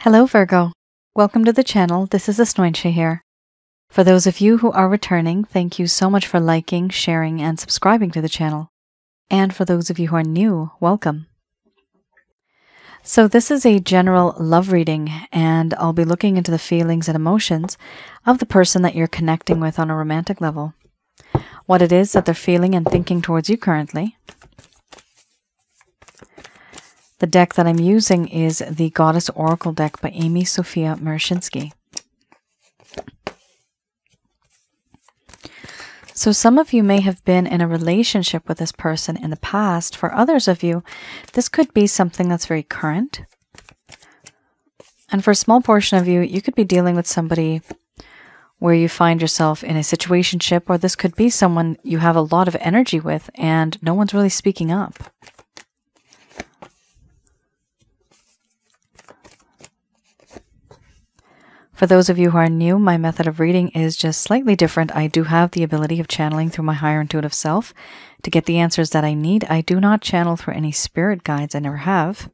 Hello Virgo, welcome to the channel. This is Asnointia here. For those of you who are returning, thank you so much for liking, sharing, and subscribing to the channel. And for those of you who are new, welcome. So this is a general love reading, and I'll be looking into the feelings and emotions of the person that you're connecting with on a romantic level. What it is that they're feeling and thinking towards you currently. The deck that I'm using is the Goddess Oracle deck by Amy Sophia Marashinsky. So some of you may have been in a relationship with this person in the past. For others of you, this could be something that's very current. And for a small portion of you, you could be dealing with somebody where you find yourself in a situationship, or this could be someone you have a lot of energy with and no one's really speaking up. For those of you who are new, my method of reading is just slightly different. I do have the ability of channeling through my higher intuitive self to get the answers that I need. I do not channel through any spirit guides. I never have.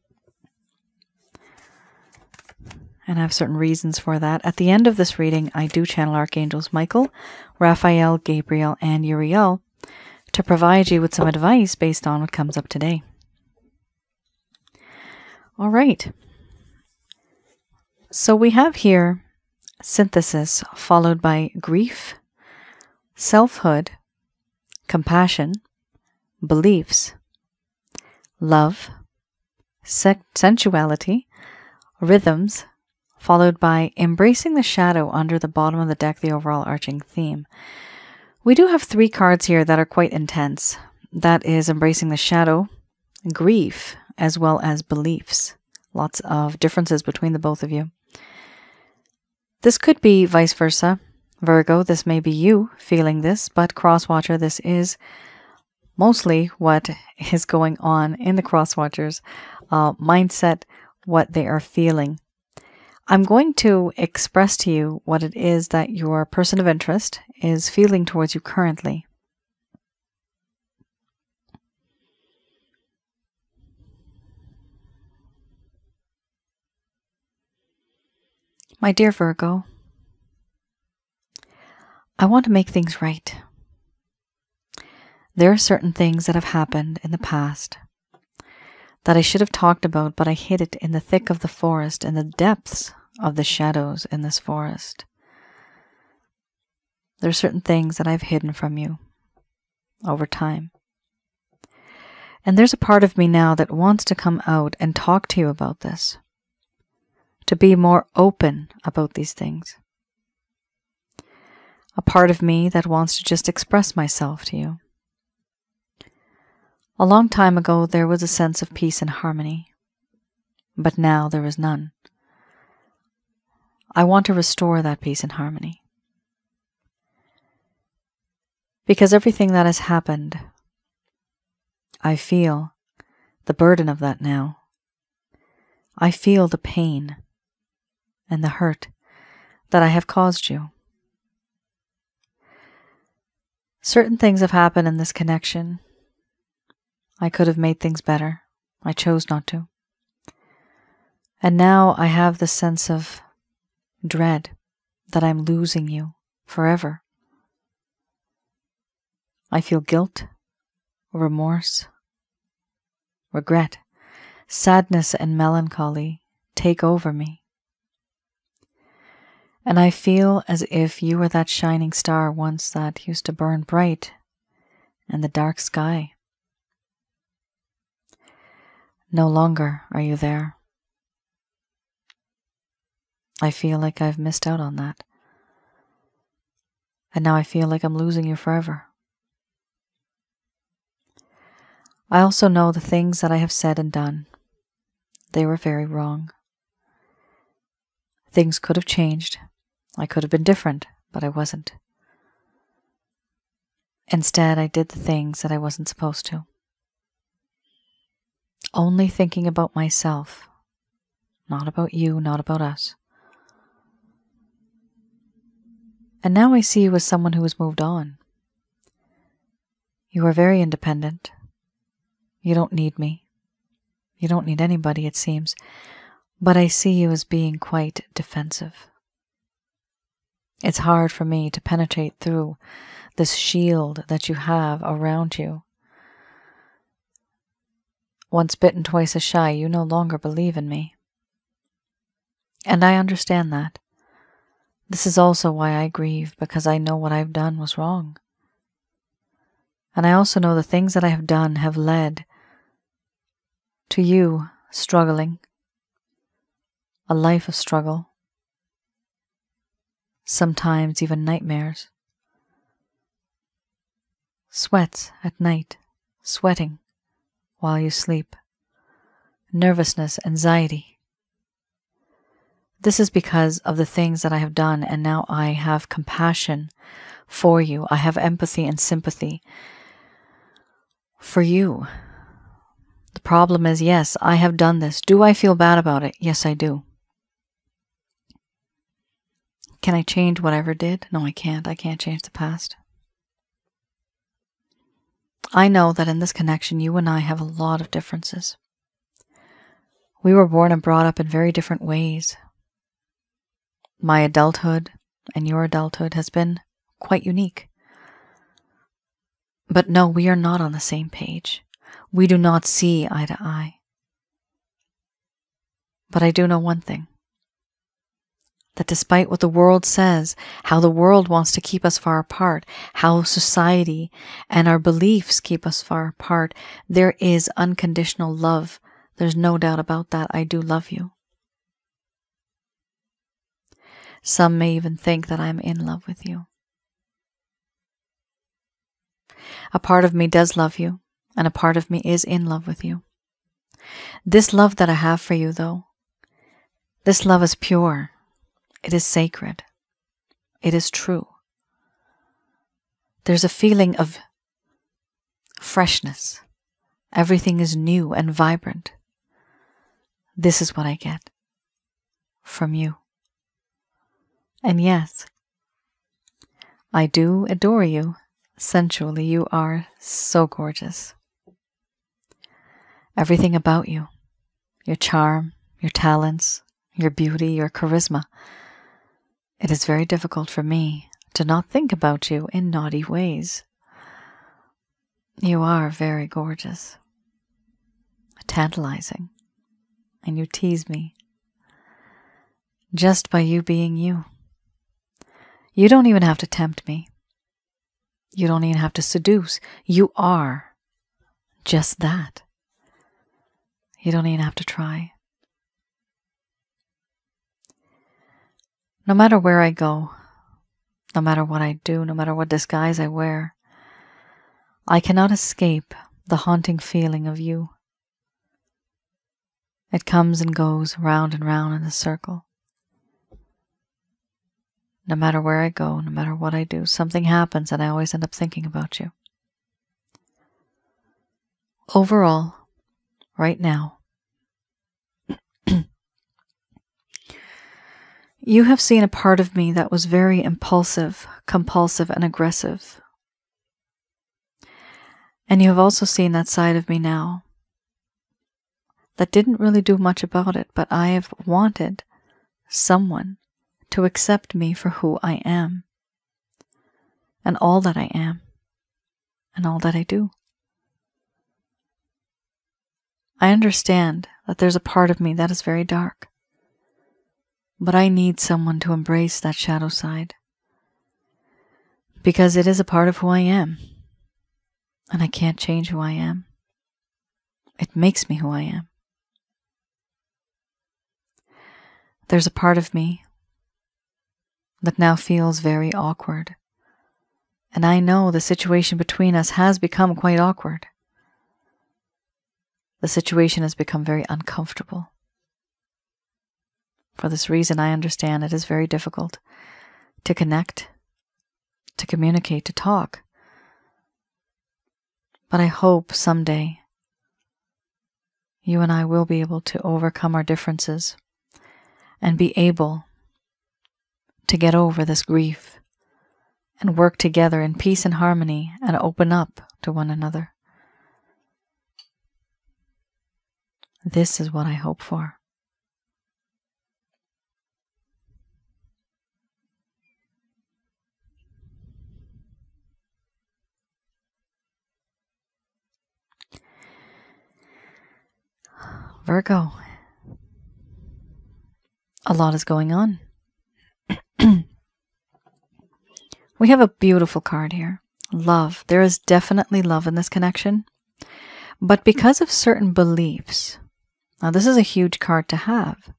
And I have certain reasons for that. At the end of this reading, I do channel Archangels Michael, Raphael, Gabriel, and Uriel to provide you with some advice based on what comes up today. All right. So we have here synthesis followed by grief, selfhood, compassion, beliefs, love, sensuality, rhythms, followed by embracing the shadow under the bottom of the deck, the overall arching theme. We do have 3 cards here that are quite intense. That is embracing the shadow, grief, as well as beliefs. Lots of differences between the both of you. This could be vice versa. Virgo, this may be you feeling this, but cross-watcher, this is mostly what is going on in the cross-watchers' mindset, what they are feeling. I'm going to express to you what it is that your person of interest is feeling towards you currently. My dear Virgo, I want to make things right. There are certain things that have happened in the past that I should have talked about, but I hid it in the thick of the forest, in the depths of the shadows in this forest. There are certain things that I've hidden from you over time. And there's a part of me now that wants to come out and talk to you about this, to be more open about these things. A part of me that wants to just express myself to you. A long time ago, there was a sense of peace and harmony, but now there is none. I want to restore that peace and harmony. Because everything that has happened, I feel the burden of that now. I feel the pain and the hurt that I have caused you. Certain things have happened in this connection. I could have made things better. I chose not to. And now I have the sense of dread that I'm losing you forever. I feel guilt, remorse, regret, sadness, and melancholy take over me. And I feel as if you were that shining star once that used to burn bright in the dark sky. No longer are you there. I feel like I've missed out on that. And now I feel like I'm losing you forever. I also know the things that I have said and done. They were very wrong. Things could have changed. I could have been different, but I wasn't. Instead, I did the things that I wasn't supposed to. Only thinking about myself, not about you, not about us. And now I see you as someone who has moved on. You are very independent. You don't need me. You don't need anybody, it seems. But I see you as being quite defensive. It's hard for me to penetrate through this shield that you have around you. Once bitten, twice as shy, you no longer believe in me. And I understand that. This is also why I grieve, because I know what I've done was wrong. And I also know the things that I have done have led to you struggling, a life of struggle, sometimes even nightmares, sweats at night, sweating while you sleep, nervousness, anxiety. This is because of the things that I have done, and now I have compassion for you. I have empathy and sympathy for you. The problem is, yes, I have done this. Do I feel bad about it? Yes, I do. Can I change what I ever did? No, I can't. I can't change the past. I know that in this connection, you and I have a lot of differences. We were born and brought up in very different ways. My adulthood and your adulthood has been quite unique. But no, we are not on the same page. We do not see eye to eye. But I do know one thing. That despite what the world says, how the world wants to keep us far apart, how society and our beliefs keep us far apart, there is unconditional love. There's no doubt about that. I do love you. Some may even think that I'm in love with you. A part of me does love you, and a part of me is in love with you. This love that I have for you, though, this love is pure. It is sacred. It is true. There's a feeling of freshness. Everything is new and vibrant. This is what I get from you. And yes, I do adore you. Sensually, you are so gorgeous. Everything about you, your charm, your talents, your beauty, your charisma. It is very difficult for me to not think about you in naughty ways. You are very gorgeous, tantalizing, and you tease me just by you being you. You don't even have to tempt me. You don't even have to seduce. You are just that. You don't even have to try. No matter where I go, no matter what I do, no matter what disguise I wear, I cannot escape the haunting feeling of you. It comes and goes round and round in a circle. No matter where I go, no matter what I do, something happens and I always end up thinking about you. Overall, right now, you have seen a part of me that was very impulsive, compulsive, and aggressive. And you have also seen that side of me now that didn't really do much about it, but I have wanted someone to accept me for who I am, and all that I am, and all that I do. I understand that there's a part of me that is very dark, but I need someone to embrace that shadow side, because it is a part of who I am, and I can't change who I am. It makes me who I am. There's a part of me that now feels very awkward. And I know the situation between us has become quite awkward. The situation has become very uncomfortable. For this reason, I understand it is very difficult to connect, to communicate, to talk. But I hope someday you and I will be able to overcome our differences and be able to get over this grief and work together in peace and harmony and open up to one another. This is what I hope for. Virgo. A lot is going on. We have a beautiful card here. Love. There is definitely love in this connection. But because of certain beliefs, now this is a huge card to have.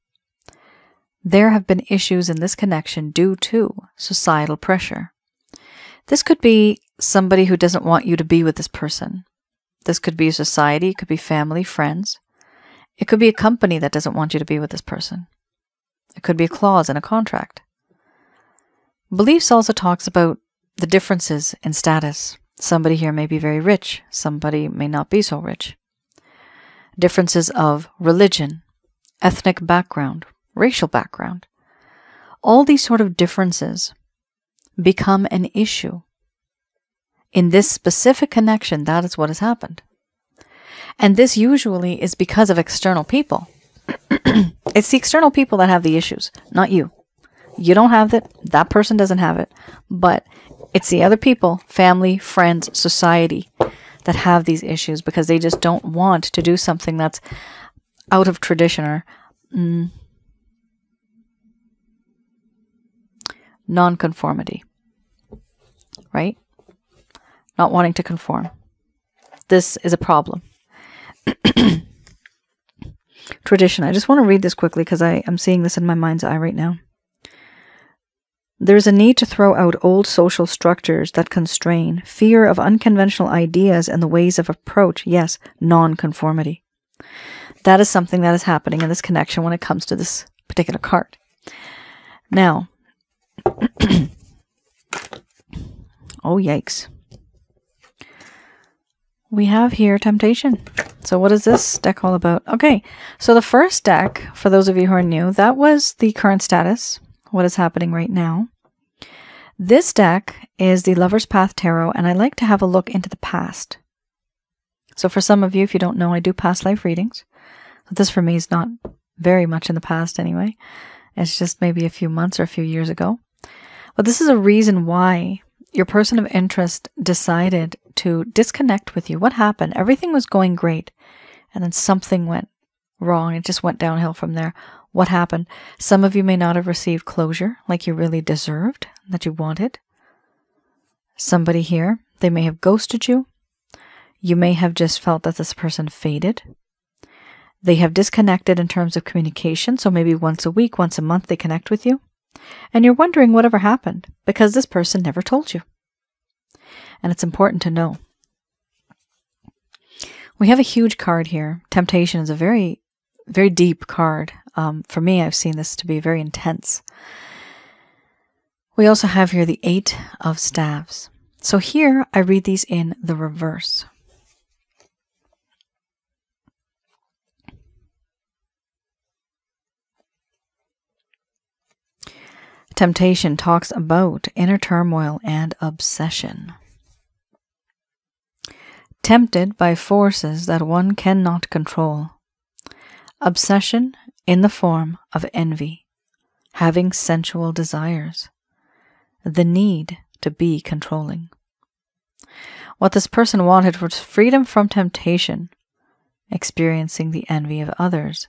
There have been issues in this connection due to societal pressure. This could be somebody who doesn't want you to be with this person. This could be society, it could be family, friends. It could be a company that doesn't want you to be with this person. It could be a clause in a contract. Beliefs also talks about the differences in status. Somebody here may be very rich, somebody may not be so rich. Differences of religion, ethnic background, racial background. All these sort of differences become an issue. In this specific connection, that is what has happened. And this usually is because of external people. It's the external people that have the issues, not you. You don't have it, that person doesn't have it, but it's the other people, family, friends, society, that have these issues because they just don't want to do something that's out of tradition or non-conformity, right? Not wanting to conform. This is a problem. Tradition. I just want to read this quickly because I'm seeing this in my mind's eye right now. There's a need to throw out old social structures that constrain, fear of unconventional ideas and the ways of approach, yes, non-conformity. That is something that is happening in this connection when it comes to this particular card. Now, oh yikes. We have here temptation. So what is this deck all about? Okay, so the first deck, for those of you who are new, that was the current status, what is happening right now. This deck is the Lover's Path Tarot, and I like to have a look into the past. So for some of you, if you don't know, I do past life readings. But this for me is not very much in the past anyway. It's just maybe a few months or a few years ago. But this is a reason why your person of interest decided to disconnect with you. What happened? Everything was going great, and then something went wrong. It just went downhill from there. What happened? Some of you may not have received closure like you really deserved, that you wanted. Somebody here, they may have ghosted you. You may have just felt that this person faded. They have disconnected in terms of communication, so maybe once a week, once a month they connect with you. And you're wondering whatever happened because this person never told you. And it's important to know. We have a huge card here. Temptation is a very, very deep card. For me, I've seen this to be very intense. We also have here the 8 of Staves. So here I read these in the reverse. Temptation talks about inner turmoil and obsession. Tempted by forces that one cannot control. Obsession in the form of envy, having sensual desires, the need to be controlling. What this person wanted was freedom from temptation, experiencing the envy of others,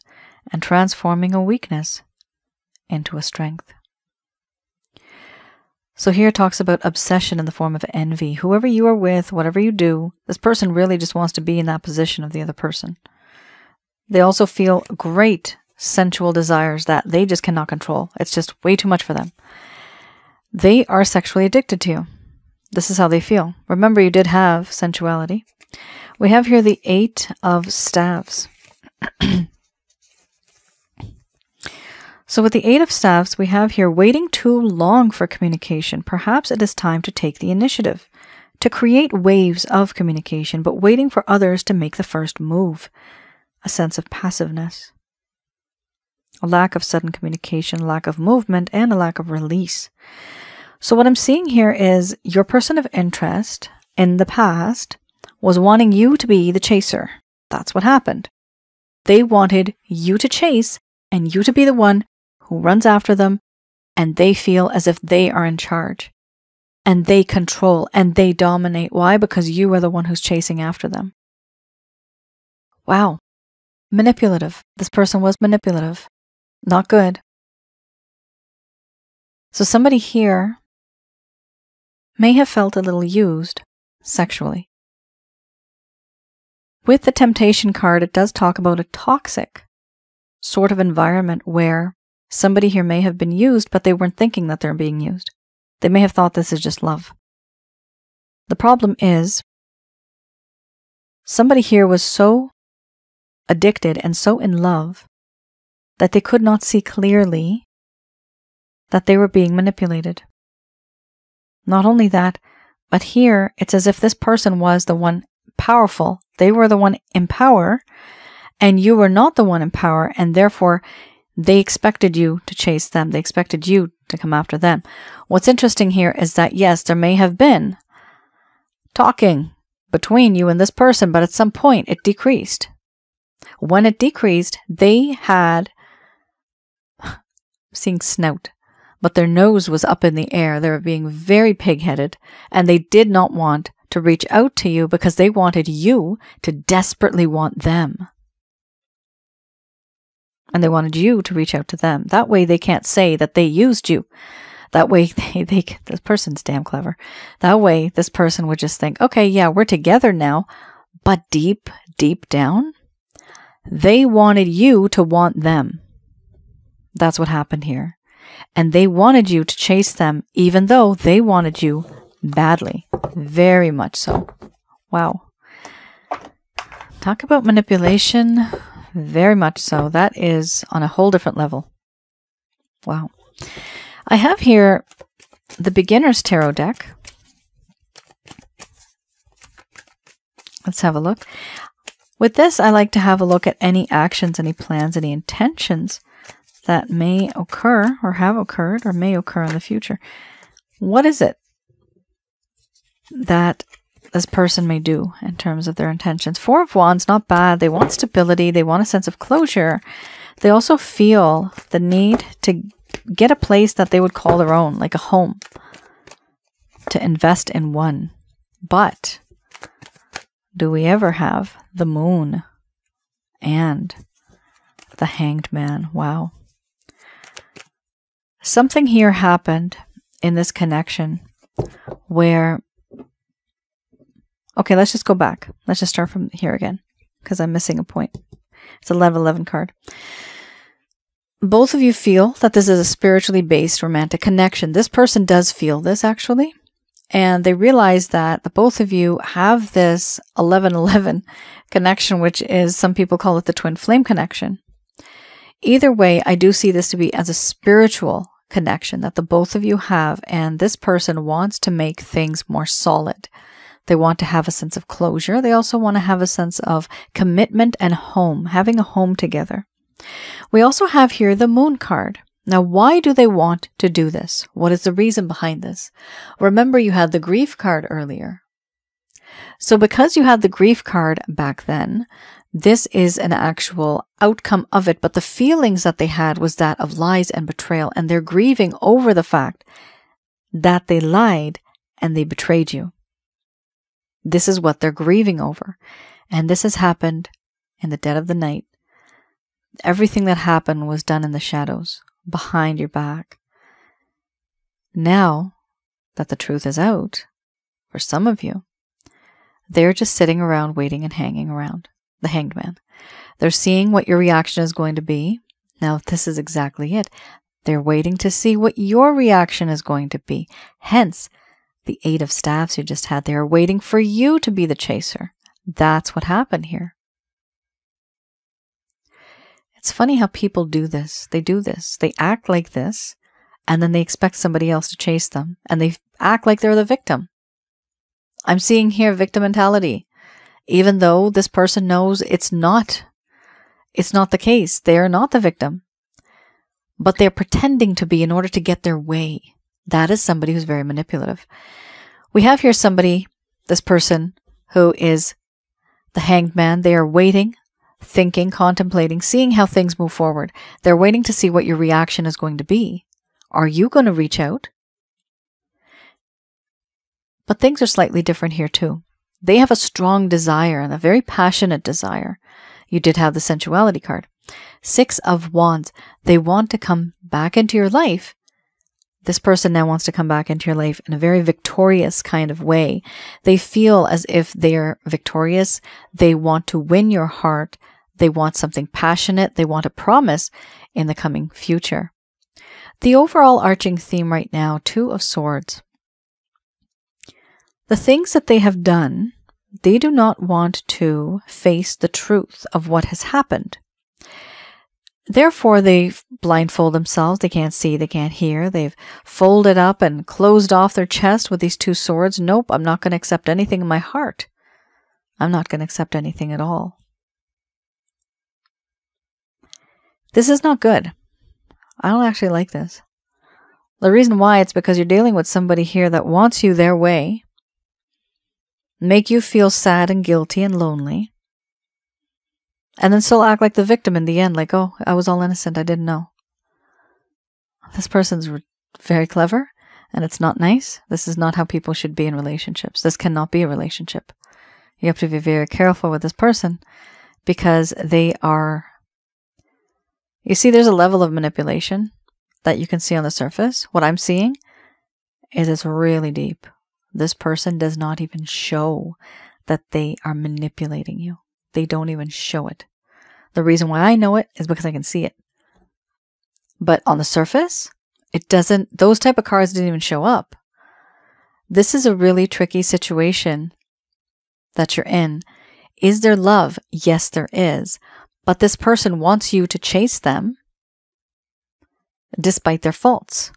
and transforming a weakness into a strength. So here it talks about obsession in the form of envy. Whoever you are with, whatever you do, this person really just wants to be in that position of the other person. They also feel great sensual desires that they just cannot control. It's just way too much for them. They are sexually addicted to you. This is how they feel. Remember, you did have sensuality. We have here the 8 of Staves. So with the 8 of Staves, we have here waiting too long for communication. Perhaps it is time to take the initiative, to create waves of communication, but waiting for others to make the first move. A sense of passiveness. A lack of sudden communication, lack of movement, and a lack of release. So what I'm seeing here is your person of interest in the past was wanting you to be the chaser. That's what happened. They wanted you to chase and you to be the one who runs after them, and they feel as if they are in charge. And they control and they dominate. Why? Because you are the one who's chasing after them. Wow. Manipulative. This person was manipulative. Not good. So somebody here may have felt a little used sexually. With the temptation card, it does talk about a toxic sort of environment where somebody here may have been used, but they weren't thinking that they're being used. They may have thought this is just love. The problem is, somebody here was so addicted and so in love that they could not see clearly that they were being manipulated. Not only that, but here it's as if this person was the one powerful. They were the one in power, and you were not the one in power, and therefore they expected you to chase them. They expected you to come after them. What's interesting here is that, yes, there may have been talking between you and this person, but at some point it decreased. When it decreased, they had, seeing snout, but their nose was up in the air. They were being very pig-headed, and they did not want to reach out to you because they wanted you to desperately want them. And they wanted you to reach out to them. That way they can't say that they used you. That way this person's damn clever. That way this person would just think, okay, yeah, we're together now. But deep, deep down, they wanted you to want them. That's what happened here. And they wanted you to chase them, even though they wanted you badly. Very much so. Wow. Talk about manipulation. Very much so. That is on a whole different level. Wow. I have here the Beginner's Tarot deck. Let's have a look. With this, I like to have a look at any actions, any plans, any intentions that may occur or have occurred or may occur in the future. What is it that this person may do in terms of their intentions? Four of Wands, not bad. They want stability. They want a sense of closure. They also feel the need to get a place that they would call their own, like a home, to invest in one. But do we ever have the Moon and the Hanged Man? Wow. Something here happened in this connection where, okay, let's just go back. Let's just start from here again because I'm missing a point. It's a 11 card. Both of you feel that this is a spiritually based romantic connection. This person does feel this actually. And they realize that the both of you have this 11-11 connection, which is, some people call it the twin flame connection. Either way, I do see this to be as a spiritual connection that the both of you have, and this person wants to make things more solid. They want to have a sense of closure. They also want to have a sense of commitment and home, having a home together. We also have here the Moon card. Now, why do they want to do this? What is the reason behind this? Remember, you had the Grief card earlier. So because you had the Grief card back then, this is an actual outcome of it, but the feelings that they had was that of lies and betrayal, and they're grieving over the fact that they lied and they betrayed you. This is what they're grieving over, and this has happened in the dead of the night. Everything that happened was done in the shadows, behind your back. Now that the truth is out, for some of you, they're just sitting around waiting and hanging around. The Hanged Man. They're seeing what your reaction is going to be. Now, this is exactly it. They're waiting to see what your reaction is going to be. Hence, the 8 of Staves you just had. They are waiting for you to be the chaser. That's what happened here. It's funny how people do this. They do this. They act like this, and then they expect somebody else to chase them, and they act like they're the victim. I'm seeing here victim mentality. Even though this person knows it's not the case. They are not the victim. But they're pretending to be in order to get their way. That is somebody who's very manipulative. We have here somebody, this person, who is the Hanged Man. They are waiting, thinking, contemplating, seeing how things move forward. They're waiting to see what your reaction is going to be. Are you going to reach out? But things are slightly different here too. They have a strong desire and a very passionate desire. You did have the sensuality card. 6 of Wands. They want to come back into your life. This person now wants to come back into your life in a very victorious kind of way. They feel as if they're victorious. They want to win your heart. They want something passionate. They want a promise in the coming future. The overall arching theme right now, 2 of Swords. The things that they have done, they do not want to face the truth of what has happened. Therefore, they blindfold themselves. They can't see, they can't hear. They've folded up and closed off their chest with these 2 swords. Nope, I'm not going to accept anything in my heart. I'm not going to accept anything at all. This is not good. I don't actually like this. The reason why, it's because you're dealing with somebody here that wants you their way, make you feel sad and guilty and lonely, and then still act like the victim in the end, like, oh, I was all innocent, I didn't know. This person's very clever, and it's not nice. This is not how people should be in relationships. This cannot be a relationship. You have to be very careful with this person, because they are... You see, there's a level of manipulation that you can see on the surface. What I'm seeing is it's really deep. This person does not even show that they are manipulating you. They don't even show it. The reason why I know it is because I can see it. But on the surface, it doesn't, those type of cards didn't even show up. This is a really tricky situation that you're in. Is there love? Yes, there is. But this person wants you to chase them despite their faults.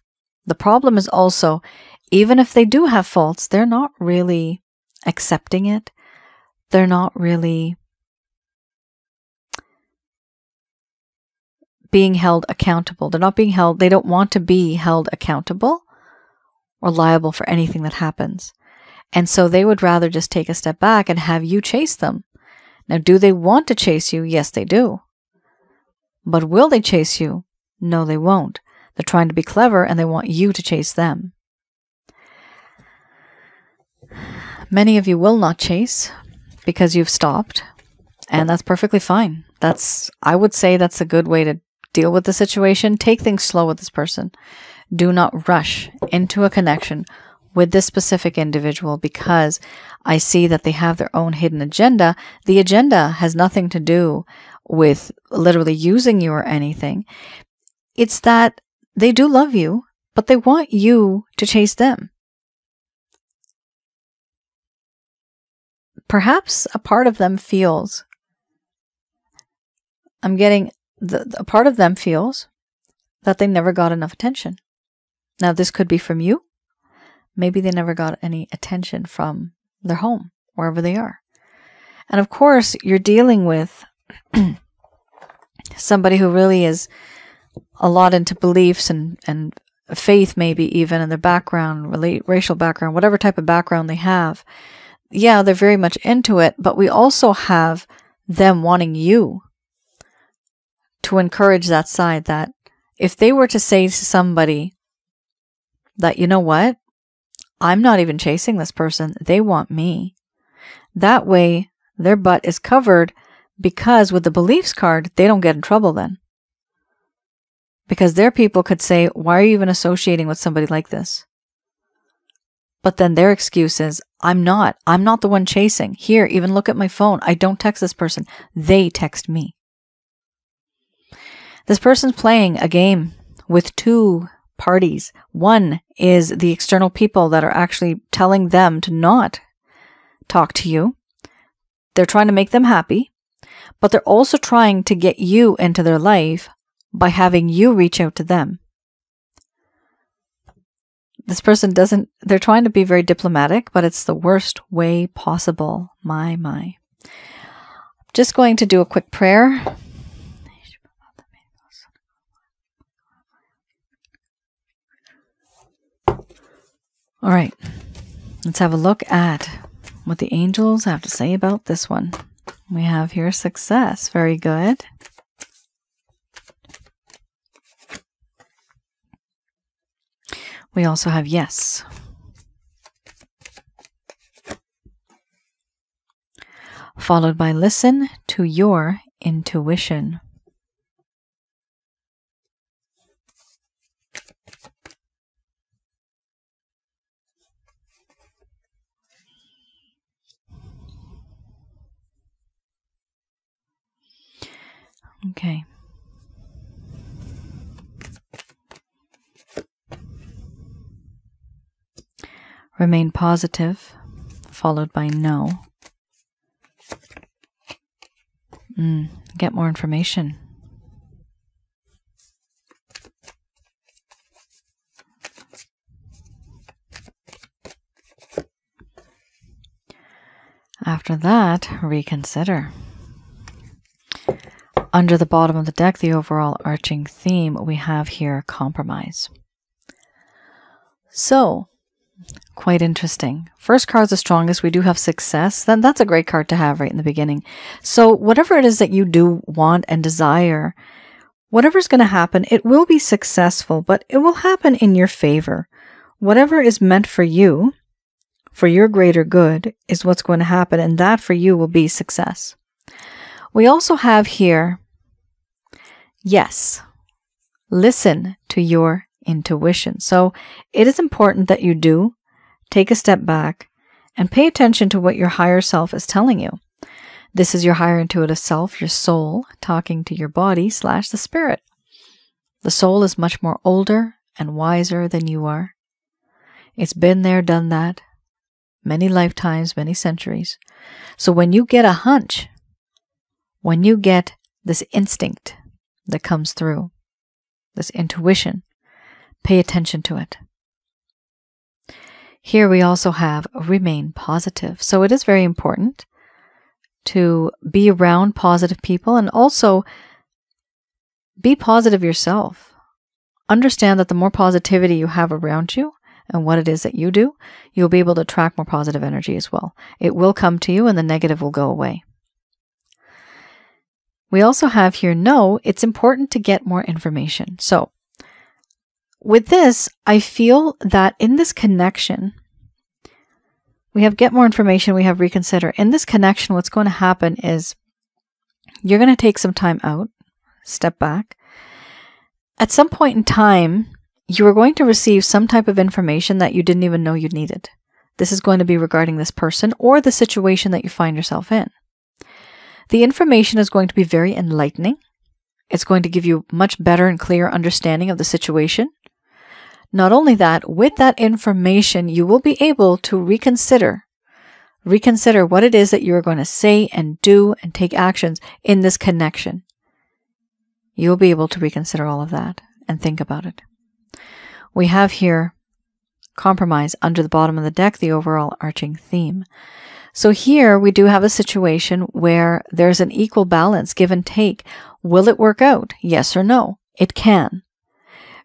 The problem is also, even if they do have faults, they're not really accepting it. They're not really being held accountable. They're not being held, they don't want to be held accountable or liable for anything that happens. And so they would rather just take a step back and have you chase them. Now, do they want to chase you? Yes, they do. But will they chase you? No, they won't. They're trying to be clever and they want you to chase them. Many of you will not chase because you've stopped, and that's perfectly fine. I would say that's a good way to deal with the situation. Take things slow with this person. Do not rush into a connection with this specific individual, because I see that they have their own hidden agenda. The agenda has nothing to do with literally using you or anything. It's that they do love you, but they want you to chase them. Perhaps a part of them feels, I'm getting, a part of them feels that they never got enough attention. Now, this could be from you. Maybe they never got any attention from their home, wherever they are. And of course, you're dealing with somebody who really is a lot into beliefs and faith, maybe even, in their background, racial background, whatever type of background they have. Yeah, they're very much into it, but we also have them wanting you to encourage that side, that if they were to say to somebody that, you know what, I'm not even chasing this person, they want me. That way, their butt is covered, because with the beliefs card, they don't get in trouble then. Because their people could say, why are you even associating with somebody like this? But then their excuse is, I'm not the one chasing. Here, even look at my phone. I don't text this person. They text me. This person's playing a game with 2 parties. One is the external people that are actually telling them to not talk to you. They're trying to make them happy, but they're also trying to get you into their life by having you reach out to them. This person doesn't, they're trying to be very diplomatic, but it's the worst way possible. My. Just going to do a quick prayer. All right, let's have a look at what the angels have to say about this one. We have here success. Very good. We also have yes. Followed by listen to your intuition. Okay. Remain positive, followed by no. Get more information. After that, reconsider. Under the bottom of the deck, the overall arching theme, we have here compromise. So, quite interesting. First card's the strongest. We do have success. Then that's a great card to have right in the beginning. So whatever it is that you do want and desire, whatever's going to happen, it will be successful, but it will happen in your favor. Whatever is meant for you, for your greater good, is what's going to happen, and that for you will be success. We also have here, yes, listen to your intuition. So it is important that you do take a step back and pay attention to what your higher self is telling you. This is your higher intuitive self, your soul, talking to your body / the spirit. The soul is much more older and wiser than you are. It's been there, done that, many lifetimes, many centuries. So when you get a hunch, when you get this instinct that comes through, this intuition, pay attention to it. Here we also have remain positive. So it is very important to be around positive people and also be positive yourself. Understand that the more positivity you have around you and what it is that you do, you'll be able to attract more positive energy as well. It will come to you and the negative will go away. We also have here, no, it's important to get more information. So with this, I feel that in this connection, we have get more information, we have reconsider. In this connection, what's going to happen is you're going to take some time out, step back. At some point in time, you are going to receive some type of information that you didn't even know you needed. This is going to be regarding this person or the situation that you find yourself in. The information is going to be very enlightening. It's going to give you much better and clearer understanding of the situation. Not only that, with that information, you will be able to reconsider what it is that you're going to say and do and take actions in this connection. You'll be able to reconsider all of that and think about it. We have here compromise under the bottom of the deck, the overall arching theme. So here we do have a situation where there's an equal balance, give and take. Will it work out? Yes or no? It can.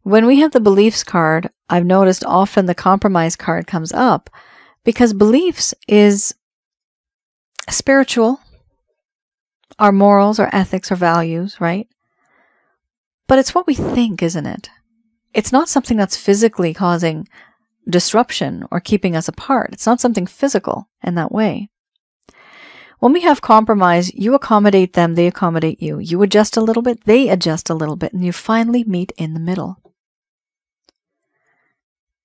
When we have the beliefs card, I've noticed often the compromise card comes up because beliefs is spiritual, our morals, our ethics, our values, right? But it's what we think, isn't it? It's not something that's physically causing disruption or keeping us apart. It's not something physical in that way. When we have compromise, you accommodate them, they accommodate you. You adjust a little bit, they adjust a little bit, and you finally meet in the middle.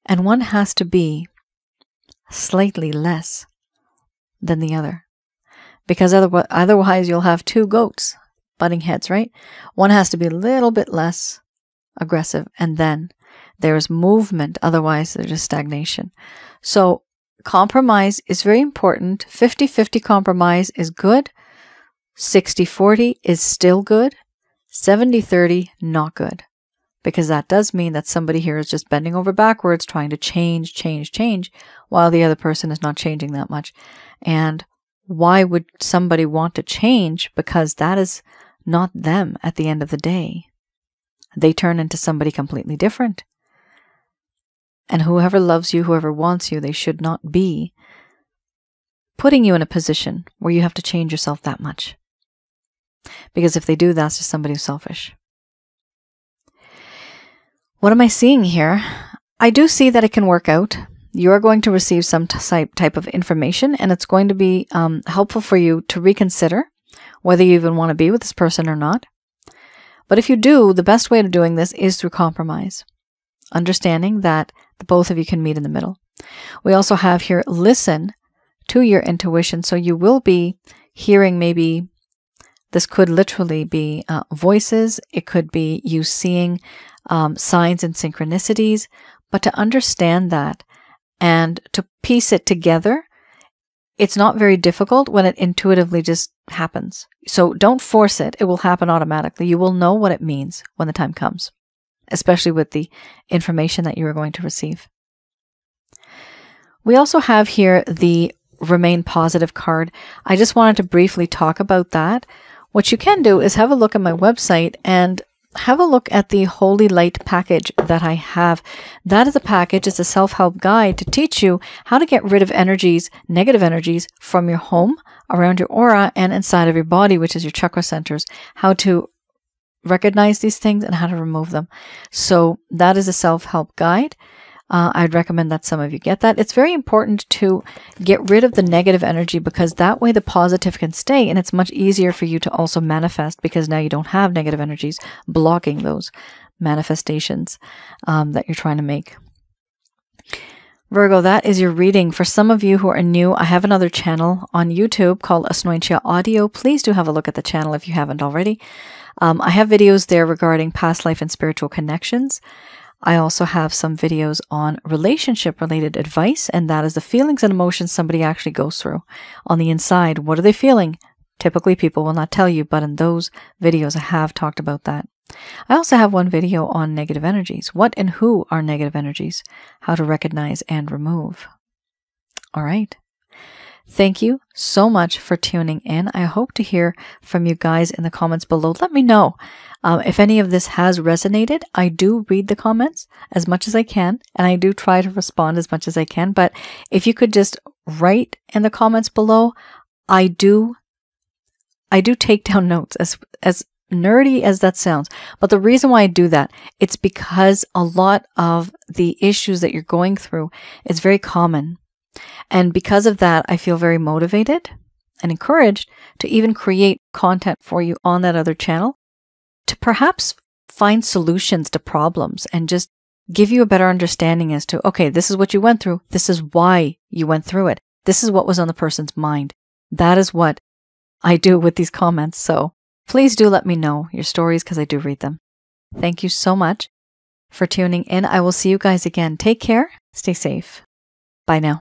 And one has to be slightly less than the other. Because otherwise you'll have two goats butting heads, right? One has to be a little bit less aggressive, and then there's movement, otherwise there's just stagnation. So compromise is very important. 50-50 compromise is good. 60-40 is still good. 70-30, not good. Because that does mean that somebody here is just bending over backwards, trying to change, while the other person is not changing that much. And why would somebody want to change? Because that is not them at the end of the day. They turn into somebody completely different. And whoever loves you, whoever wants you, they should not be putting you in a position where you have to change yourself that much. Because if they do, that's just somebody who's selfish. What am I seeing here? I do see that it can work out. You are going to receive some type of information, and it's going to be helpful for you to reconsider whether you even want to be with this person or not. But if you do, the best way of doing this is through compromise, understanding that the both of you can meet in the middle. We also have here, listen to your intuition. So you will be hearing, maybe this could literally be voices. It could be you seeing signs and synchronicities. But to understand that and to piece it together, it's not very difficult when it intuitively just happens. So don't force it. It will happen automatically. You will know what it means when the time comes, especially with the information that you are going to receive. We also have here the Remain Positive card. I just wanted to briefly talk about that. What you can do is have a look at my website and have a look at the Holy Light package that I have. That is a package. It's a self-help guide to teach you how to get rid of energies, negative energies from your home, around your aura, and inside of your body, which is your chakra centers, how to recognize these things and how to remove them. So that is a self-help guide. I'd recommend that some of you get that. It's very important to get rid of the negative energy because that way the positive can stay, and it's much easier for you to also manifest because now you don't have negative energies blocking those manifestations that you're trying to make. Virgo, that is your reading. For some of you who are new, I have another channel on YouTube called Asnointia Audio. Please do have a look at the channel if you haven't already. I have videos there regarding past life and spiritual connections. I also have some videos on relationship-related advice, and that is the feelings and emotions somebody actually goes through on the inside. What are they feeling? Typically, people will not tell you, but in those videos, I have talked about that. I also have one video on negative energies. What and who are negative energies? How to recognize and remove. All right. Thank you so much for tuning in. I hope to hear from you guys in the comments below. Let me know if any of this has resonated. I do read the comments as much as I can, and I do try to respond as much as I can. But if you could just write in the comments below, I do take down notes, as nerdy as that sounds. But the reason why I do that, it's because a lot of the issues that you're going through is very common. And because of that, I feel very motivated and encouraged to even create content for you on that other channel to perhaps find solutions to problems and just give you a better understanding as to, okay, this is what you went through. This is why you went through it. This is what was on the person's mind. That is what I do with these comments. So please do let me know your stories because I do read them. Thank you so much for tuning in. I will see you guys again. Take care. Stay safe. Bye now.